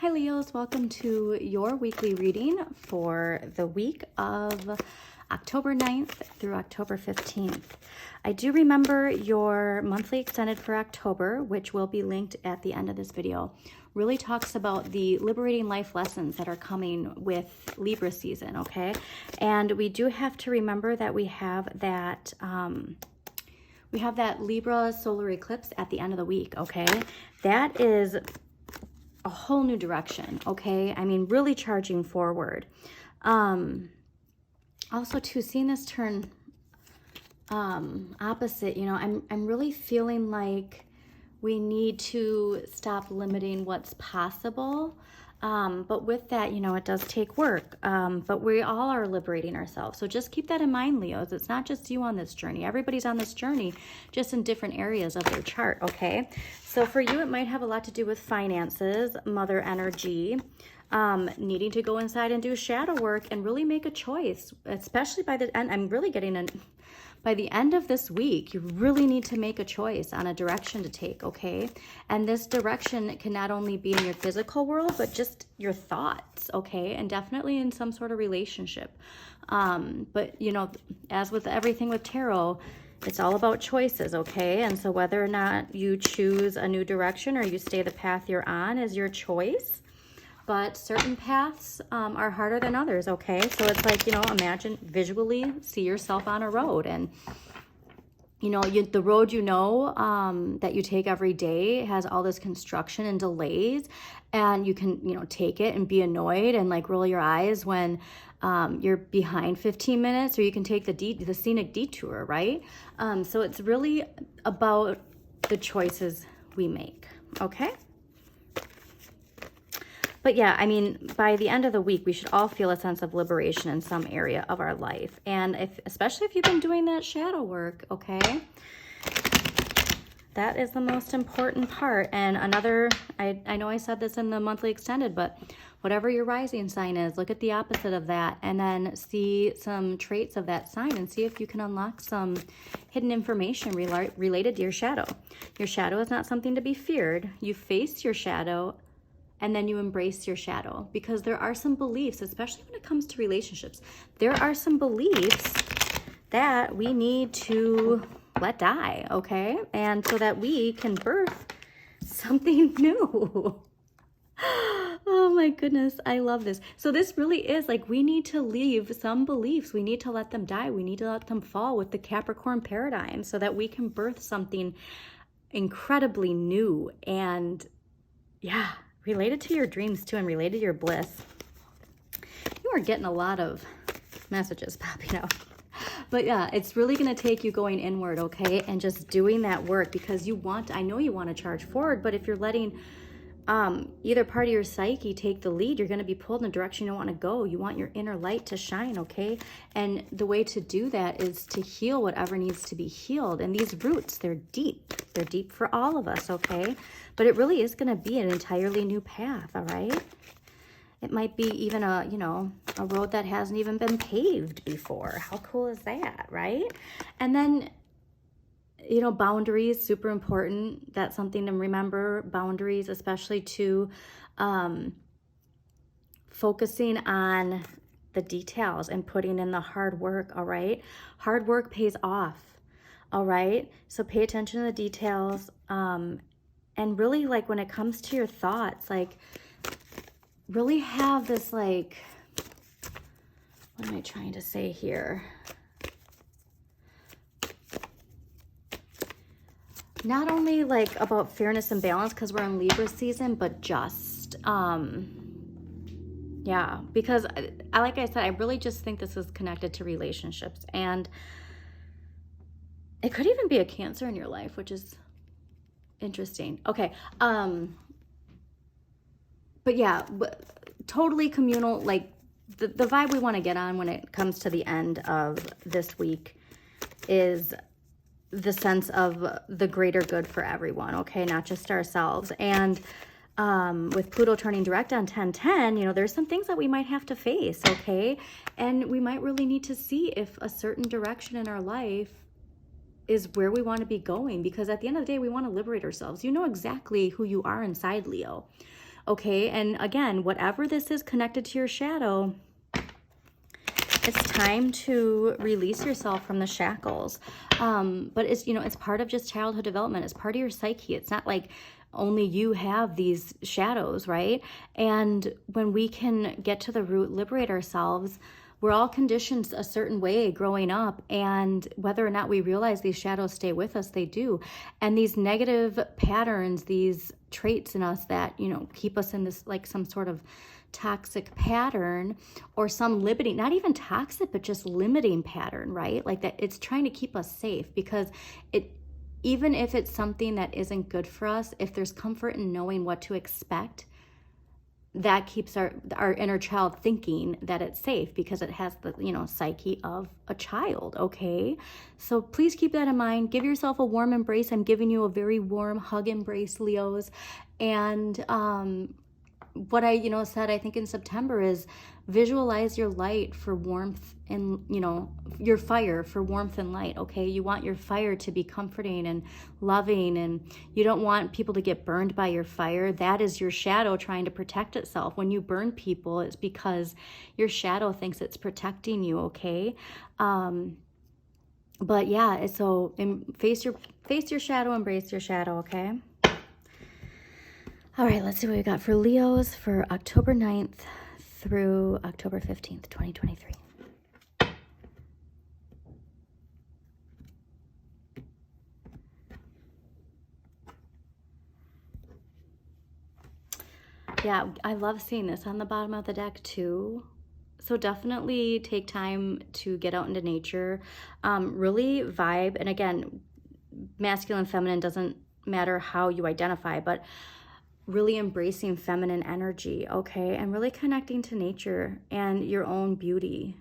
Hi Leos, welcome to your weekly reading for the week of October 9th through October 15th. I do remember your monthly extended for October, which will be linked at the end of this video, really talks about the liberating life lessons that are coming with Libra season, okay? And we do have to remember that we have that Libra solar eclipse at the end of the week, okay? That is a whole new direction, okay? I mean, really charging forward. Also too, seeing this turn opposite, you know, I'm really feeling like we need to stop limiting what's possible. But with that, you know, it does take work, but we all are liberating ourselves. So just keep that in mind, Leos. It's not just you on this journey. Everybody's on this journey, just in different areas of their chart, okay? So for you, it might have a lot to do with finances, mother energy, needing to go inside and do shadow work and really make a choice, especially by the end. I'm really getting by the end of this week, you really need to make a choice on a direction to take, okay? And this direction can not only be in your physical world, but just your thoughts, okay? And definitely in some sort of relationship. But, you know, as with everything with tarot, it's all about choices, okay? And so whether or not you choose a new direction or you stay the path you're on is your choice. But certain paths are harder than others, okay? So it's like, you know, imagine visually, see yourself on a road. And, you know, the road, you know, that you take every day has all this construction and delays. And you can, you know, take it and be annoyed and like roll your eyes when you're behind 15 minutes. Or you can take the scenic detour, right? So it's really about the choices we make, okay? But yeah, I mean, by the end of the week, we should all feel a sense of liberation in some area of our life. And especially if you've been doing that shadow work, okay? That is the most important part. And another, I know I said this in the monthly extended, but whatever your rising sign is, look at the opposite of that and then see some traits of that sign and see if you can unlock some hidden information related to your shadow. Your shadow is not something to be feared. You face your shadow and then you embrace your shadow, because there are some beliefs, especially when it comes to relationships, there are some beliefs that we need to let die, okay? And so that we can birth something new. Oh my goodness, I love this. So this really is like, we need to leave some beliefs. We need to let them die. We need to let them fall with the Capricorn paradigm so that we can birth something incredibly new and, yeah, related to your dreams too, and related to your bliss. You are getting a lot of messages popping up. But yeah, it's really going to take you going inward, okay? And just doing that work, because you want, I know you want to charge forward, but if you're letting either part of your psyche take the lead, you're going to be pulled in a direction you don't want to go. You want your inner light to shine, okay? And the way to do that is to heal whatever needs to be healed. And these roots, they're deep. They're deep for all of us, okay? But it really is going to be an entirely new path, all right? It might be even a, you know, a road that hasn't even been paved before. How cool is that, right? And then, you know, boundaries, super important. That's something to remember. Boundaries, especially to focusing on the details and putting in the hard work, all right? Hard work pays off, all right? So pay attention to the details. And really, like, when it comes to your thoughts, like, really have this, like, what am I trying to say here? Not only like about fairness and balance because we're in Libra season, but just, yeah, because like I said, I really just think this is connected to relationships, and it could even be a Cancer in your life, which is interesting. Okay. But yeah, totally communal, like the vibe we want to get on when it comes to the end of this week is the sense of the greater good for everyone, okay? Not just ourselves. And with Pluto turning direct on 10/10, you know, there's some things that we might have to face, okay? And we might really need to see if a certain direction in our life is where we want to be going, because at the end of the day, we want to liberate ourselves. You know exactly who you are inside, Leo. okay? And again, whatever this is connected to your shadow, it's time to release yourself from the shackles. But it's, you know, it's part of just childhood development. It's part of your psyche. It's not like only you have these shadows, right? And when we can get to the root, liberate ourselves, we're all conditioned a certain way growing up, and whether or not we realize these shadows stay with us, they do. And these negative patterns, these traits in us that, you know, keep us in this like some sort of toxic pattern or some limiting, not even toxic, but just limiting pattern, right? Like that it's trying to keep us safe, because it, even if it's something that isn't good for us, if there's comfort in knowing what to expect, that keeps our inner child thinking that it's safe because it has the, you know, psyche of a child, okay? So please keep that in mind. Give yourself a warm embrace. I'm giving you a very warm hug embrace, Leos. And what I, you know, said, I think in September is visualize your light for warmth and, you know, your fire for warmth and light, okay? You want your fire to be comforting and loving, and you don't want people to get burned by your fire. That is your shadow trying to protect itself. When you burn people, it's because your shadow thinks it's protecting you, okay? But yeah, so face your shadow, embrace your shadow, okay? All right, let's see what we got for Leos for October 9th through October 15th, 2023. Yeah, I love seeing this on the bottom of the deck too. So definitely take time to get out into nature, really vibe. And again, masculine, feminine, doesn't matter how you identify, but really embracing feminine energy, okay? And really connecting to nature and your own beauty.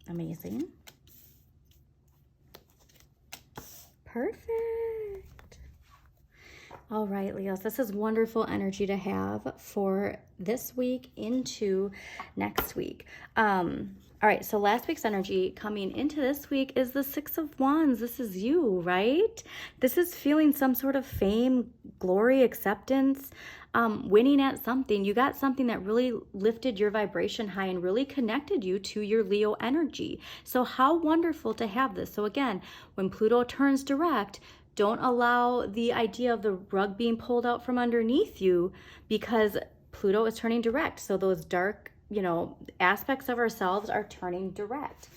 Amazing. Perfect. All right, Leos, this is wonderful energy to have for this week into next week. All right, so last week's energy coming into this week is the Six of Wands. This is you, right? This is feeling some sort of fame, glory, acceptance, winning at something. You got something that really lifted your vibration high and really connected you to your Leo energy. So how wonderful to have this. So again, when Pluto turns direct, don't allow the idea of the rug being pulled out from underneath you, because Pluto is turning direct. So those dark, you know, aspects of ourselves are turning direct.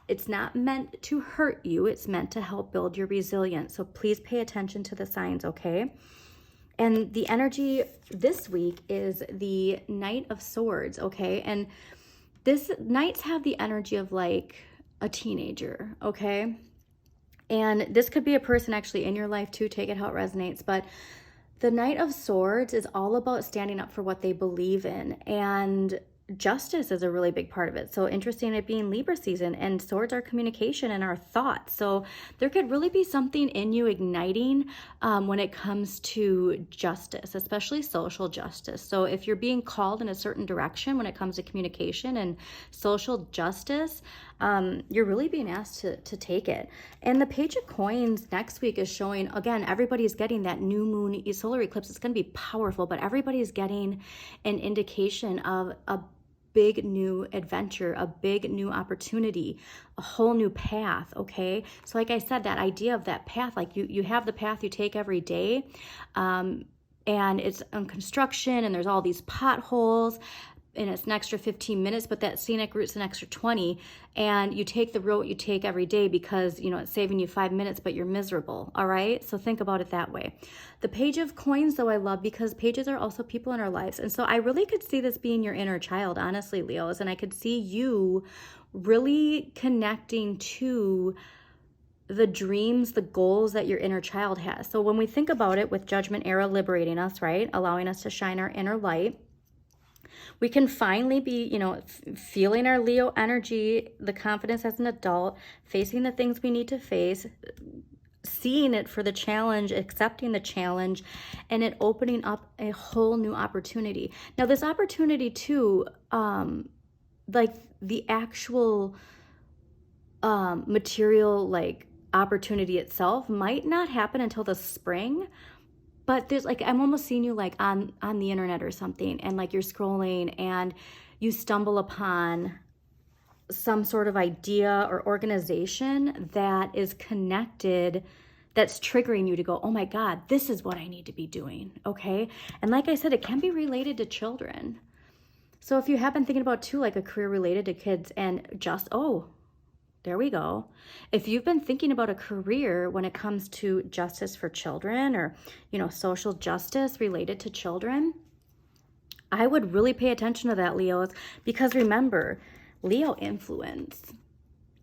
It's not meant to hurt you. It's meant to help build your resilience. So please pay attention to the signs, okay? And the energy this week is the Knight of Swords, okay? And this knights have the energy of like a teenager, okay? And this could be a person actually in your life too, take it how it resonates. But the Knight of Swords is all about standing up for what they believe in. And justice is a really big part of it. So interesting, it being Libra season, and swords are communication and our thoughts. So there could really be something in you igniting when it comes to justice, especially social justice. So if you're being called in a certain direction when it comes to communication and social justice, you're really being asked to take it. And the Page of Coins next week is showing, again, everybody's getting that new moon solar eclipse. It's going to be powerful, but everybody's getting an indication of a big new adventure, a big new opportunity, a whole new path, okay? So like I said, that idea of that path, like you have the path you take every day, and it's on construction and there's all these potholes, and it's an extra 15 minutes, but that scenic route's an extra 20, and you take the route you take every day because, you know, it's saving you 5 minutes, but you're miserable, all right? So think about it that way. The Page of Coins, though, I love because pages are also people in our lives, and so I really could see this being your inner child, honestly, Leos, and I could see you really connecting to the dreams, the goals that your inner child has. So when we think about it, with Judgment Era liberating us, right, allowing us to shine our inner light, we can finally be, you know, feeling our Leo energy, the confidence as an adult, facing the things we need to face, seeing it for the challenge, accepting the challenge, and it opening up a whole new opportunity. Now, this opportunity too, like the actual material, like opportunity itself might not happen until the spring, But there's like, I'm almost seeing you like on the internet or something, and like you're scrolling and you stumble upon some sort of idea or organization that is connected, that's triggering you to go, oh my God, this is what I need to be doing, okay? And like I said, it can be related to children. So if you have been thinking about too, like a career related to kids and just, oh, there we go. If you've been thinking about a career when it comes to justice for children or, you know, social justice related to children, I would really pay attention to that, Leos, because remember, Leo influence,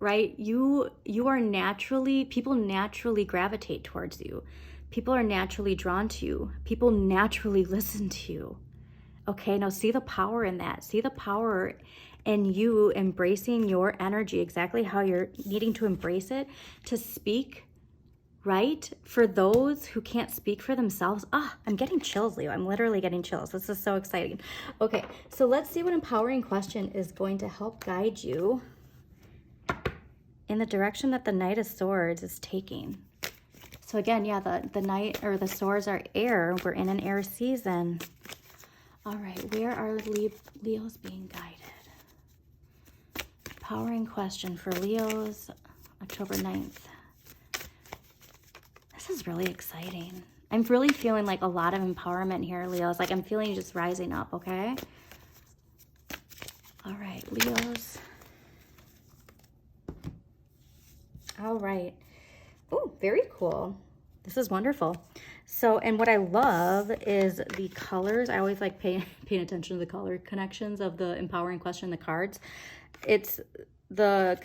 right? You are naturally, people naturally gravitate towards you. People are naturally drawn to you. People naturally listen to you. Okay, now see the power in that. See the power in you embracing your energy exactly how you're needing to embrace it, to speak, right? For those who can't speak for themselves. I'm getting chills, Leo. I'm literally getting chills. This is so exciting. Okay, so let's see what empowering question is going to help guide you in the direction that the Knight of Swords is taking. So again, yeah, the Knight or the Swords are air. We're in an air season. All right, where are Leos being guided? Empowering question for Leos, October 9th. This is really exciting. I'm really feeling like a lot of empowerment here, Leos. Like I'm feeling you just rising up, okay? All right, Leos. All right. Oh, very cool. This is wonderful. So, and what I love is the colors. I always like paying attention to the color connections of the empowering question, the cards. It's the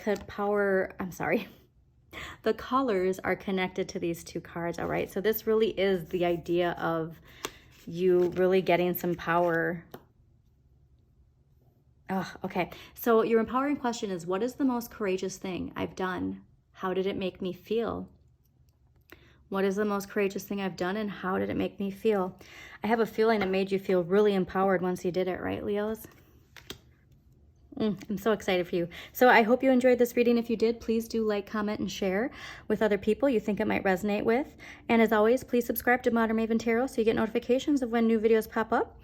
the colors are connected to these two cards, all right? So this really is the idea of you really getting some power. Oh, okay. So your empowering question is, what is the most courageous thing I've done? How did it make me feel? What is the most courageous thing I've done and how did it make me feel? I have a feeling it made you feel really empowered once you did it, right, Leos? I'm so excited for you. So I hope you enjoyed this reading. If you did, please do like, comment, and share with other people you think it might resonate with. And as always, please subscribe to Modern Maven Tarot so you get notifications of when new videos pop up.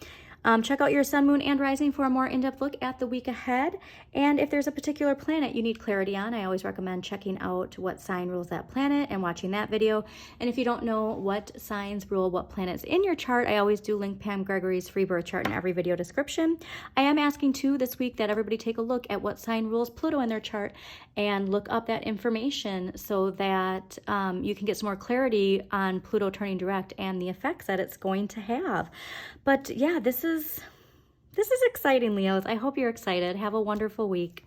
Check out your sun, moon, and rising for a more in-depth look at the week ahead. And if there's a particular planet you need clarity on, I always recommend checking out what sign rules that planet and watching that video. And if you don't know what signs rule what planets in your chart, I always do link Pam Gregory's free birth chart in every video description. I am asking too this week that everybody take a look at what sign rules Pluto in their chart and look up that information so that you can get some more clarity on Pluto turning direct and the effects that it's going to have. But yeah, this is exciting, Leos. I hope you're excited. Have a wonderful week.